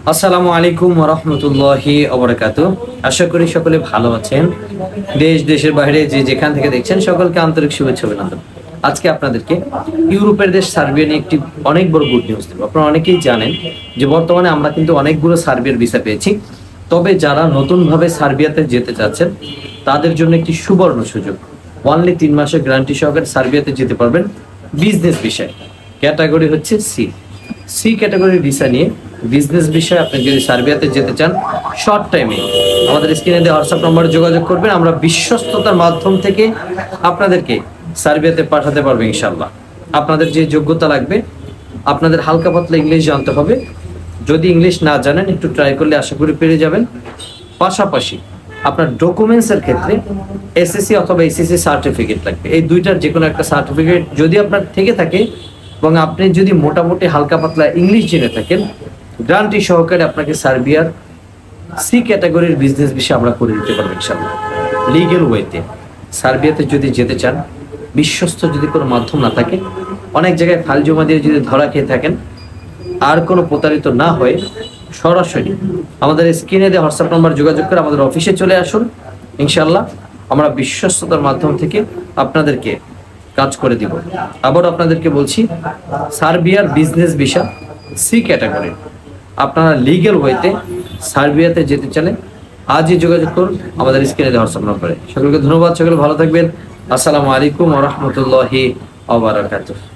আসসালামু আলাইকুম ওয়া রাহমাতুল্লাহি ওয়া বারাকাতুহু। আশা করি সকলে ভালো আছেন। দেশ দেশের বাইরে যে যেখান থেকে দেখছেন সকলকে আন্তরিক শুভেচ্ছা অভিনন্দন। আজকে আপনাদেরকে ইউরোপের দেশ সার্বিয়া নিয়ে একটি অনেক বড় গুড নিউজ দেব। আপনারা অনেকেই জানেন যে বর্তমানে আমরা কিন্তু অনেকগুলো সার্বিয়ার ভিসা পেয়েছি। তবে যারা নতুনভাবে সার্বিয়াতে যেতে চাচ্ছেন তাদের জন্য একটি সুবর্ণ সুযোগ। অনলি 3 মাসের গ্যারান্টি সহকারে সার্বিয়াতে যেতে পারবেন বিজনেস ভিসায়। ক্যাটাগরি হচ্ছে সি ক্যাটাগরির ভিসা নিয়ে বিজনেস বিষয়ে আপনি যদি সার্বিয়াতে যেতে চান শর্ট টাইমে আমাদের স্ক্রিনে দেওয়া হোয়াটসঅ্যাপ নম্বরে যোগাযোগ করবেন। আমরা বিশ্বস্ততার মাধ্যম থেকে আপনাদেরকে সার্বিয়াতে পাঠাতে পারবো ইনশাল্লাহ। আপনাদের যে যোগ্যতা লাগবে, আপনাদের হালকা পাতলা ইংলিশ জানতে হবে। যদি ইংলিশ না জানেন একটু ট্রাই করলে আশা করি পেরে যাবেন। পাশাপাশি আপনার ডকুমেন্টসের ক্ষেত্রে এসএসসি অথবা এসএসসি সার্টিফিকেট লাগবে। এই দুইটার যে কোনো একটা সার্টিফিকেট যদি আপনার থেকে থাকে এবং আপনি যদি মোটামুটি হালকা পাতলা ইংলিশ জেনে থাকেন, গ্যারান্টি সহকারে আপনাকে সার্বিয়ার সি ক্যাটাগরির বিজনেস বিষয়ে আমরা করে দিতে পারবো ইনশাআল্লাহ। লিগ্যাল ওয়েতে সার্বিয়াতে যদি যেতে চান, বিশ্বস্ত যদি কোনো মাধ্যম না থাকে, অনেক জায়গায় ফাইল জমা দিয়ে যদি ধরা খেয়ে থাকেন, আর কোনো প্রতারিত না হয়ে সরাসরি আমাদের স্ক্রিনে দেওয়া হোয়াটসঅ্যাপ নাম্বার যোগাযোগ করে আমাদের অফিসে চলে আসুন। ইনশাআল্লাহ আমরা বিশ্বস্ততার মাধ্যম থেকে আপনাদেরকে কাজ করে দিব। আবার আপনাদেরকে বলছি, সার্বিয়ার বিজনেস ভিসা সি ক্যাটাগরি আপনারা লিগ্যাল ওয়েতে সার্বিয়াতে যেতে চাইলে আজই যোগাযোগ করুন আমাদের স্ক্রিনে দেওয়া হোয়াটসঅ্যাপ নম্বরে। সকলকে ধন্যবাদ, সকলে ভালো থাকবেন। আসসালামু আলাইকুম ওয়া রাহমাতুল্লাহি ওয়া বারাকাতুহু।